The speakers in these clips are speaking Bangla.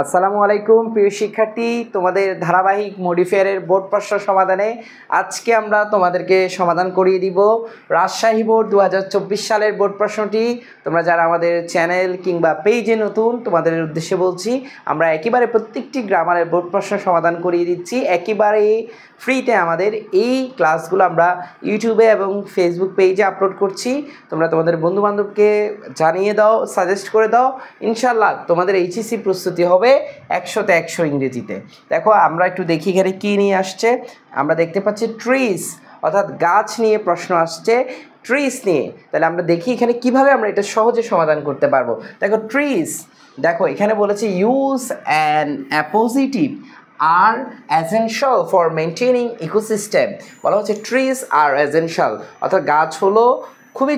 আসসালামু আলাইকুম প্রিয় শিক্ষার্থী, তোমাদের ধারাবাহিক মডিফায়ারের বোর্ড প্রশ্ন সমাধানে আজকে আমরা তোমাদেরকে সমাধান করিয়ে দিব রাজশাহী বোর্ড 2024 সালের বোর্ড প্রশ্নটি। তোমরা যারা আমাদের চ্যানেল কিংবা পেজে নতুন, তোমাদের উদ্দেশ্যে বলছি আমরা একেবারে প্রত্যেকটি গ্রামারের বোর্ড প্রশ্ন সমাধান করিয়ে দিচ্ছি একেবারে ফ্রিতে। আমাদের এই ক্লাসগুলো আমরা ইউটিউবে এবং ফেসবুক পেজে আপলোড করছি। তোমরা তোমাদের বন্ধুবান্ধবকে জানিয়ে দাও, সাজেস্ট করে দাও, ইনশাল্লাহ তোমাদের এইচএসসি প্রস্তুতি হবে 100তে 100 ইংরেজিতে। দেখো আমরা একটু দেখি এখানে কী নিয়ে আসছে। আমরা দেখতে পাচ্ছি ট্রিজ, অর্থাৎ গাছ নিয়ে প্রশ্ন আসছে, ট্রিজ নিয়ে। তাহলে আমরা দেখি এখানে কিভাবে আমরা এটা সহজে সমাধান করতে পারবো। দেখো ট্রিজ, দেখো এখানে বলেছে use an appositive are essential for maintaining ecosystem. বলা হচ্ছে ট্রিজ আর এসেনশিয়াল, অর্থাৎ গাছ হলো খুবই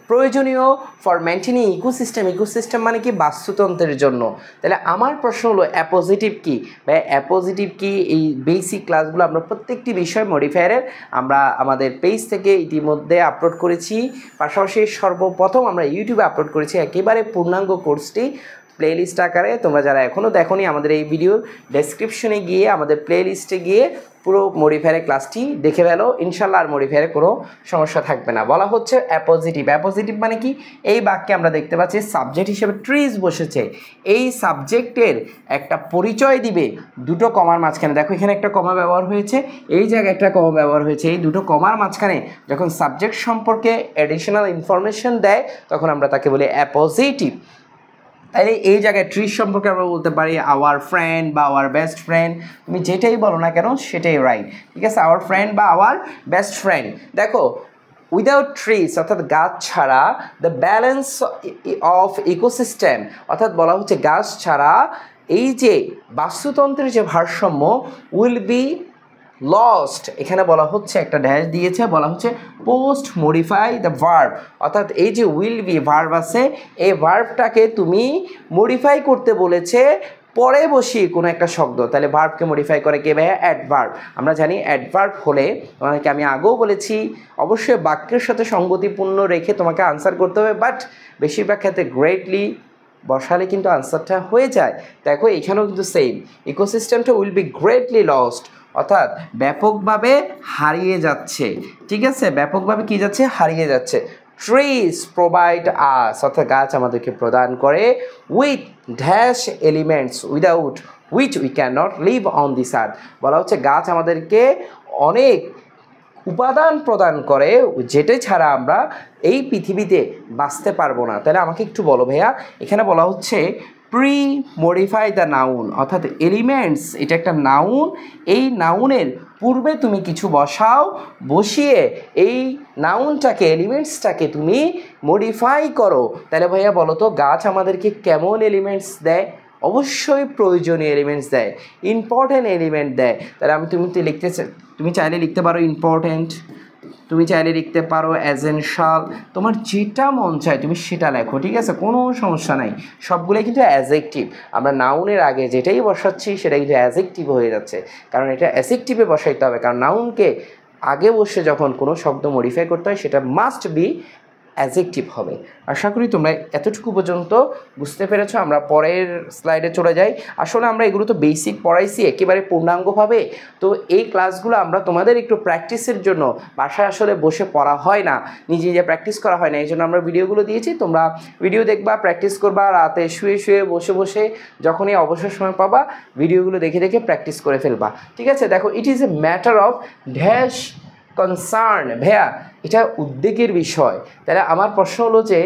প্রয়োজনীয় ফর মেনটেনিং ইকোসিস্টেম। ইকোসিস্টেম মানে কি? বাস্তুতন্ত্রের জন্য। তাহলে আমার প্রশ্ন হলো অ্যাপোজিটিভ কি বা অ্যাপোজিটিভ কি? এই বেসিক ক্লাসগুলো আমরা প্রত্যেকটি বিষয় মডিফায়ারের আমরা আমাদের পেজ থেকে ইতিমধ্যে আপলোড করেছি, পাশাপাশি সর্বপ্রথম আমরা ইউটিউবে আপলোড করেছি একেবারে পূর্ণাঙ্গ কোর্সটি প্লেলিস্ট আকারে। তোমরা যারা এখনও দেখোনি আমাদের এই ভিডিওর ডেসক্রিপশনে গিয়ে আমাদের প্লেলিস্টে গিয়ে পুরো মডিফায়ারের ক্লাসটি দেখে ফেলো, ইনশাল্লাহ আর মডিফায়ারে কোনো সমস্যা থাকবে না। বলা হচ্ছে অ্যাপোজিটিভ। অ্যাপোজিটিভ মানে কি? এই বাক্যে আমরা দেখতে পাচ্ছি সাবজেক্ট হিসেবে ট্রিজ বসেছে। এই সাবজেক্টের একটা পরিচয় দিবে দুটো কমার মাঝখানে। দেখো এখানে একটা কমা ব্যবহার হয়েছে, এই জায়গায় একটা কমা ব্যবহার হয়েছে। এই দুটো কমার মাঝখানে যখন সাবজেক্ট সম্পর্কে অ্যাডিশনাল ইনফরমেশন দেয় তখন আমরা তাকে বলি অ্যাপোজিটিভ। তাহলে এই জায়গায় ট্রিজ সম্পর্কে আমরা বলতে পারি আওয়ার ফ্রেন্ড বা আওয়ার বেস্ট ফ্রেন্ড, তুমি যেটাই বলো না কেন সেটাই রাইট, ঠিক আছে? আওয়ার ফ্রেন্ড বা আওয়ার বেস্ট ফ্রেন্ড। দেখো উইদাউট ট্রিজ অর্থাৎ গাছ ছাড়া দ্য ব্যালেন্স অফ ইকোসিস্টেম, অর্থাৎ বলা হচ্ছে গাছ ছাড়া এই যে বাস্তুতন্ত্রের যে ভারসাম্য উইল বি লস্ট। এখানে বলা হচ্ছে একটা ড্যাশ দিয়েছে, বলা হচ্ছে পোস্ট মডিফাই দ্য ভার্ব, অর্থাৎ এই যে উইল বি ভার্ব আছে এই ভার্বটাকে তুমি মডিফাই করতে বলেছে পরে বসিয়ে কোনো একটা শব্দ। তাহলে ভার্বকে মডিফাই করে কে ভাইয়া? অ্যাডভার্ব। আমরা জানি অ্যাডভার্ব হলে তোমাকে আমি আগেও বলেছি অবশ্যই বাক্যের সাথে সঙ্গতিপূর্ণ রেখে তোমাকে আনসার করতে হবে, বাট বেশিরভাগ ক্ষেত্রে গ্রেটলি বসালে কিন্তু আনসারটা হয়ে যায়। দেখো এখানেও কিন্তু সেম, ইকোসিস্টেমটা উইল বি গ্রেটলি লস্ট, অর্থাৎ ব্যাপকভাবে হারিয়ে যাচ্ছে, ঠিক আছে? ব্যাপকভাবে কি যাচ্ছে? হারিয়ে যাচ্ছে। ট্রিজ প্রোভাইড আস, অর্থাৎ গাছ আমাদেরকে প্রদান করে with dash elements without which we can not live on this earth. বলা হচ্ছে গাছ আমাদেরকে অনেক উপাদান প্রদান করে যেটা ছাড়া আমরা এই পৃথিবীতে বাঁচতে পারবো না। তাহলে আমাকে একটু বলো ভাইয়া, এখানে বলা হচ্ছে প্রি মডিফাই দ্য নাউন, অর্থাৎ এলিমেন্টস এটা একটা নাউন, এই নাউনের পূর্বে তুমি কিছু বসাও, বসিয়ে এই নাউনটাকে এলিমেন্টসটাকে তুমি মডিফাই করো। তাহলে ভাইয়া বলো তো গাছ আমাদেরকে কেমন এলিমেন্টস দেয়? অবশ্যই প্রয়োজনীয় এলিমেন্টস দেয়, ইম্পর্ট্যান্ট এলিমেন্ট দেয়। তাহলে তুমি চাইলে লিখতে পারো ইম্পর্ট্যান্ট, তুমি চাইলে লিখতে পারো এসেনশিয়াল, তোমার যেটা মন চায় তুমি সেটা লেখো, ঠিক আছে? কোনো সমস্যা নাই। সবগুলোই কিন্তু অ্যাডজেক্টিভ। আমরা নাউনের আগে যেটাই বসাচ্ছি সেটা কিন্তু অ্যাডজেক্টিভ হয়ে যাচ্ছে, কারণ এটা অ্যাডজেক্টিভে বসাইতে হবে। কারণ নাউনকে আগে বসে যখন কোনো শব্দ মডিফাই করতে হয় সেটা মাস্ট বি অ্যাডজেক্টিভ হবে। আশা করি তোমরা এতটুকু পর্যন্ত বুঝতে পেরেছো। আমরা পরের স্লাইডে চলে যাই। আসলে আমরা এগুলো তো বেসিক পড়াইছি একেবারে পূর্ণাঙ্গভাবে, তো এই ক্লাসগুলো আমরা তোমাদের একটু প্র্যাকটিসের জন্য, বাসায় আসলে বসে পড়া হয় না, নিজে নিজে প্র্যাকটিস করা হয় না, এই জন্য আমরা ভিডিওগুলো দিয়েছি। তোমরা ভিডিও দেখবা, প্র্যাকটিস করবা, রাতে শুয়ে শুয়ে বসে বসে যখনই অবসর সময় পাবা ভিডিওগুলো দেখে দেখে প্র্যাকটিস করে ফেলবা, ঠিক আছে? দেখো it is a matter of dash concern, ভাইয়া এটা উদ্বেগের বিষয়। তাহলে আমার প্রশ্ন হলো যে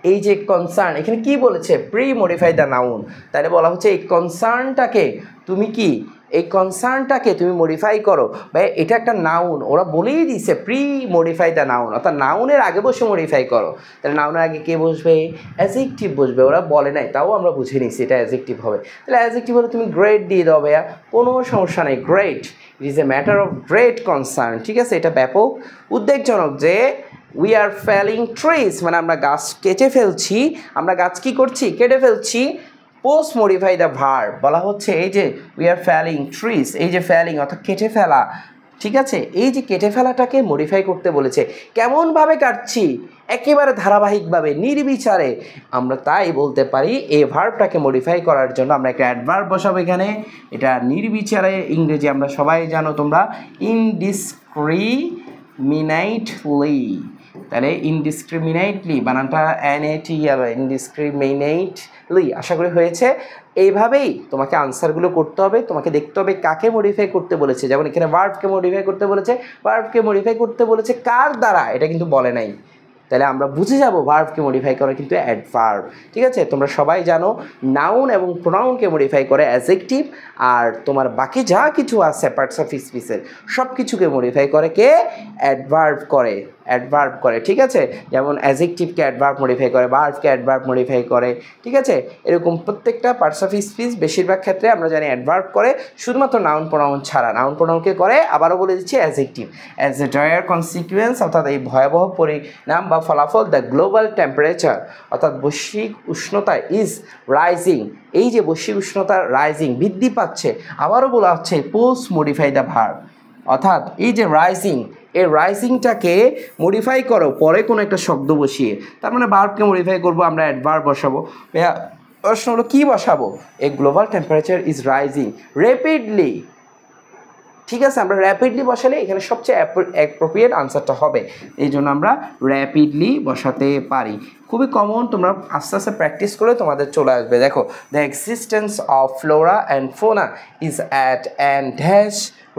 এই যে কনসার্ন এখানে কি বলেছে? Pre modify the noun. তাহলে বলা হচ্ছে এই কনসার্নটাকে তুমি কি, এই কনসার্নটাকে তুমি মডিফাই করো। ভাই এটা একটা নাউন, ওরা বলেই দিছে প্রি মডিফাই দ্য নাউন, অর্থাৎ নাউনের আগে বসে মডিফাই করো। তাহলে নাউনের আগে কে বসবে? অ্যাডজেক্টিভ বসবে। ওরা বলে নাই, তাও আমরা বুঝে নিচ্ছি এটা অ্যাডজেক্টিভ হবে। তাহলে অ্যাডজেক্টিভ হলে তুমি গ্রেট দিয়ে দাও ভাইয়া, কোনো সমস্যা নেই। Great, it is a matter of great concern, ঠিক আছে? এটা ব্যাপক উদ্বেগজনক যে উই আর ফেলিং ট্রিজ, মানে আমরা গাছ কেটে ফেলছি। আমরা গাছ কী করছি? কেটে ফেলছি। পোস্ট মডিফাই দ্য ভার্ব, বলা হচ্ছে এই যে উই আর ফেলিং ট্রিজ, এই যে ফেলিং অর্থাৎ কেটে ফেলা, ঠিক আছে, এই যে কেটে ফেলাটাকে মডিফাই করতে বলেছে, কেমনভাবে কাটছি, একেবারে ধারাবাহিকভাবে নির্বিচারে। আমরা তাই বলতে পারি এই ভার্বটাকে মডিফাই করার জন্য আমরা একটা অ্যাডভার্ব বসাবো এখানে। এটা নির্বিচারে ইংরেজি আমরা সবাই জানো তোমরা, ইনডিসক্রিমিনেটলি। তাহলে ইনডিসক্রিমিনেটলি বানানটা NAT হবে, ইনডিসক্রিমিনেটলি। আশা করি হয়েছে। এইভাবেই তোমাকে আনসারগুলো করতে হবে, তোমাকে দেখতে হবে কাকে মডিফাই করতে বলেছে। যেমন এখানে ভার্বকে মডিফাই করতে বলেছে, ভার্বকে মডিফাই করতে বলেছে কার দ্বারা এটা কিন্তু বলে নাই। তাহলে আমরা বুঝে যাব ভার্বকে মডিফাই করে কিন্তু অ্যাডভার্ব। ঠিক আছে, তোমরা সবাই জানো নাউন এবং প্রোনাউনকে মডিফাই করে অ্যাডজেক্টিভ, আর তোমার বাকি যা কিছু আছে পার্টস অফ স্পিচের সব কিছুকে মডিফাই করে কে? অ্যাডভার্ব করে, অ্যাডভার্ব করে। ঠিক আছে, যেমন অ্যাডজেক্টিভকে অ্যাডভার্ব মডিফাই করে, ভার্বকে অ্যাডভার্ব মডিফাই করে। ঠিক আছে, এরকম প্রত্যেকটা পার্টস অফ স্পিচ বেশিরভাগ ক্ষেত্রে আমরা জানি অ্যাডভার্ব করে, শুধুমাত্র নাউন প্রোনাউন ছাড়া। নাউন প্রোনাউনকে করে, আবারও বলে দিচ্ছি, adjective. As a dryer consequence, অর্থাৎ এই ভয়াবহ পরিণাম বা ফলাফল, দ্য গ্লোবাল টেম্পারেচার, অর্থাৎ বৈশ্বিক উষ্ণতা ইজ রাইজিং, এই যে বৈশ্বিক উষ্ণতা রাইজিং বৃদ্ধি পাচ্ছে, আবারও বলা হচ্ছে পোস্ট মডিফাই দ্য ভার্ব, অর্থাৎ এই যে রাইজিং, এই রাইজিংটাকে মডিফাই করো পরে কোনো একটা শব্দ বসিয়ে। তার মানে ভার্বকে মডিফাই করবো, আমরা অ্যাডভার্ব বসাবো। প্রশ্ন হলো কী বসাবো? এ global temperature is rising rapidly. ঠিক আছে, আমরা র্যাপিডলি বসালে এখানে সবচেয়ে অ্যাপ্রোপ্রিয়েট আনসারটা হবে, এই জন্য আমরা র্যাপিডলি বসাতে পারি। খুবই কমন, তোমরা আস্তে আস্তে প্র্যাকটিস করে তোমাদের চলে আসবে। দেখো, the existence of flora and fauna is at and dash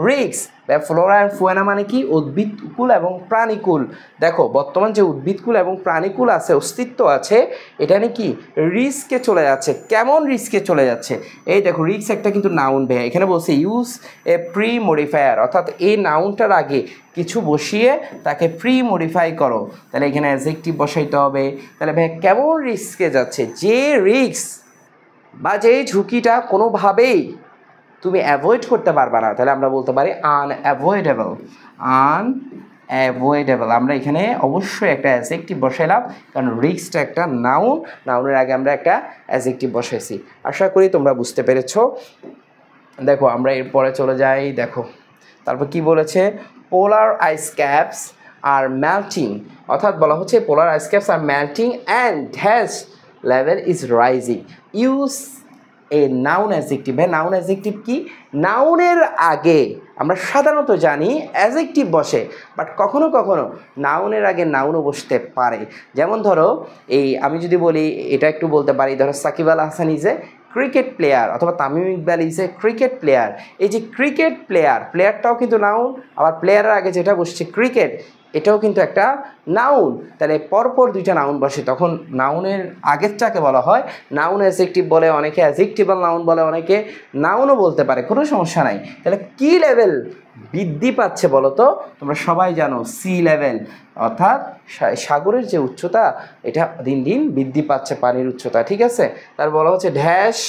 risks. Flora and fauna মানে কি? উদ্ভিদকুল এবং প্রাণীকুল। দেখো, বর্তমান যে উদ্ভিদকুল এবং প্রাণীকুল আছে, অস্তিত্ব আছে, এটা নিয়ে কি রিস্কে চলে যাচ্ছে। কেমন রিস্কে চলে যাচ্ছে? এই দেখো, রিস্ক একটা কিন্তু নাউন ভাইয়া, এখানে বলছে ইউজ এ প্রি মডিফায়ার, অর্থাৎ এই নাউনটার আগে কিছু বসিয়ে তাকে প্রি মডিফাই করো। তাহলে এখানে অ্যাডজেক্টিভ বসাইতে হবে। তাহলে ভাই কেমন রিস্কে যাচ্ছে? যে রিস্ক বা যে ঝুঁকিটা কোনোভাবেই তুমি অ্যাভয়েড করতে পারবা না, তাহলে আমরা বলতে পারি আনঅ্যাভয়েডেবল। আনঅ্যাভয়েডেবল, আমরা এখানে অবশ্যই একটা অ্যাডজেক্টিভ বসাইলাম, কারণ রিস্কটা একটা নাউন, নাউনের আগে আমরা একটা অ্যাডজেক্টিভ বসাইছি। আশা করি তোমরা বুঝতে পেরেছো। দেখো, আমরা এরপরে চলে যাই। দেখো, তারপর কি বলেছে? পোলার আইস ক্যাপস আর মেল্টিং, অর্থাৎ বলা হচ্ছে পোলার আইস ক্যাপস আর melting and dash level is rising. Use a noun adjective. হ্যাঁ, নাউন অ্যাডজেক্টিভ কি? নাউনের আগে আমরা সাধারণত জানি অ্যাডজেক্টিভ বসে, বাট কখনো কখনো নাউনের আগে নাউনও বসতে পারে। যেমন ধরো, এই আমি যদি বলি, এটা একটু বলতে পারি, ধরো Shakib Al Hasan is a cricket player, অথবা Tamim Iqbal is a cricket player. এই যে ক্রিকেট প্লেয়ার, প্লেয়ারটাও কিন্তু নাউন, আবার প্লেয়ারের আগে যেটা বসছে ক্রিকেট, এটাও কিন্তু একটা নাউন। তাহলে পরপর দুইটা নাউন বসে, তখন নাউনের আগেরটাকে বলা হয় নাউন অ্যাডজেক্টিভ বলে, অনেকে অ্যাডজেক্টিভাল নাউন বলে, অনেকে নাউনও বলতে পারে, কোনো সমস্যা নাই। তাহলে কি লেভেল বৃদ্ধি পাচ্ছে বলো তো? তোমরা সবাই জানো সি লেভেল, অর্থাৎ সাগরের যে উচ্চতা, এটা দিন দিন বৃদ্ধি পাচ্ছে, পানির উচ্চতা। ঠিক আছে, তার বলা হচ্ছে dash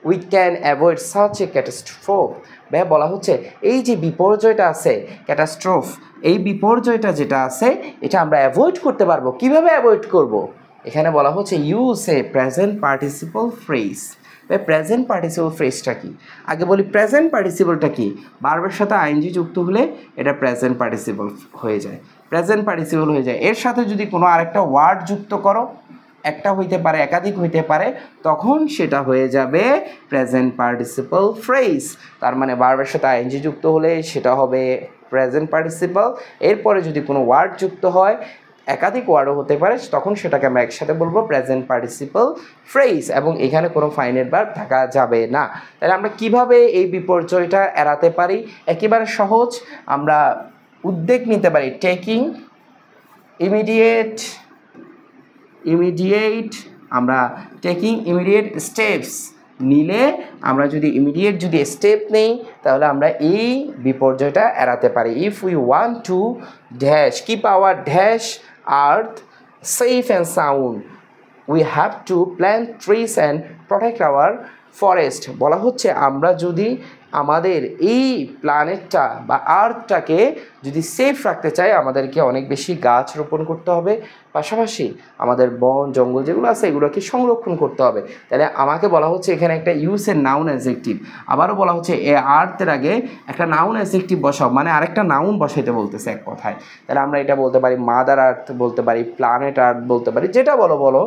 we can avoid such a catastrophe. ভাই বলা হচ্ছে এই যে বিপর্যয়টা আছে, ক্যাটাস্ট্রোফ, এই বিপর্যয়টা যেটা আছে, এটা আমরা অ্যাভয়েড করতে পারবো। কিভাবে অ্যাভয়েড করব? এখানে বলা হচ্ছে use a present participle phrase. Present participle ফ্রেজটা কি? আগে বলি প্রেজেন্ট পার্টিসিপলটা কি? ভার্বের সাথে আইএনজি যুক্ত হলে এটা প্রেজেন্ট পার্টিসিপল হয়ে যায়, প্রেজেন্ট পার্টিসিপল হয়ে যায়। এর সাথে যদি কোনো আরেকটা ওয়ার্ড যুক্ত করো, একটা হইতে পারে, একাধিক হইতে পারে, তখন সেটা হয়ে যাবে প্রেজেন্ট পার্টিসিপল ফ্রেজ। তার মানে ভার্বের সাথে আইএনজি যুক্ত হলে সেটা হবে প্রেজেন্ট পার্টিসিপল। এরপরে যদি কোনো ওয়ার্ড যুক্ত হয়, একাধিক ওয়ার্ডও হতে পারে, তখন সেটাকে আমরা একসাথে বলবো প্রেজেন্ট পার্টিসিপল ফ্রেজ, এবং এখানে কোনো ফাইনের ভার্ব থাকা যাবে না। তাহলে আমরা কিভাবে এই বিপর্যয়টা এড়াতে পারি? একেবারে সহজ, আমরা উদ্যোগ নিতে পারি, টেকিং ইমিডিয়েট, আমরা টেকিং ইমিডিয়েট স্টেপস নিলে, আমরা যদি ইমিডিয়েট যদি স্টেপ নেই, তাহলে আমরা এই বিপর্যয়টা এড়াতে পারি। If we want to dash keep our dash earth safe and sound, we have to plant trees and protect our forest. বলা হচ্ছে আমরা যদি আমাদের এই প্ল্যানেটটা বা আর্থটাকে যদি সেফ রাখতে চাই আমাদেরকে অনেক বেশি গাছ রোপণ করতে হবে, পাশাপাশি আমাদের বন জঙ্গল যেগুলো আছে এগুলোকে সংরক্ষণ করতে হবে। তাহলে আমাকে বলা হচ্ছে এখানে একটা ইউজের নাউন অ্যাডজেক্টিভ, আবারও বলা হচ্ছে এ আর্থের আগে একটা নাউন অ্যাডজেক্টিভ বসাও, মানে আরেকটা নাউন বসাইতে বলতেছে এক কথায়। তাহলে আমরা এটা বলতে পারি মাদার আর্থ বলতে পারি, প্ল্যানেট আর্থ বলতে পারি, যেটা বলো বলো,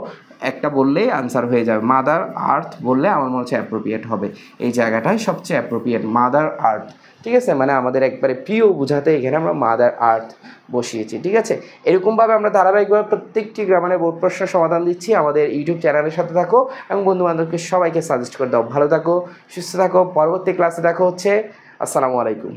একটা বললেই আনসার হয়ে যাবে। মাদার আর্থ বললে আমার মনে হচ্ছে অ্যাপ্রোপ্রিয়েট হবে, এই জায়গাটাই সবচেয়ে অ্যাপ্রোপ্রিয়েট মাদার আর্থ। ঠিক আছে, মানে আমাদের একবারে প্রিয় বোঝাতে এখানে আমরা মাদার আর্থ বসিয়েছি। ঠিক আছে, এরকমভাবে আমরা ধারাবাহিকভাবে প্রত্যেকটি গ্রামারের বোর্ড প্রশ্নের সমাধান দিচ্ছি। আমাদের ইউটিউব চ্যানেলের সাথে থাকো এবং বন্ধুবান্ধবকে সবাইকে সাজেস্ট করে দাও। ভালো থাকো, সুস্থ থাকো, পরবর্তী ক্লাসে দেখা হচ্ছে। আসসালামু আলাইকুম।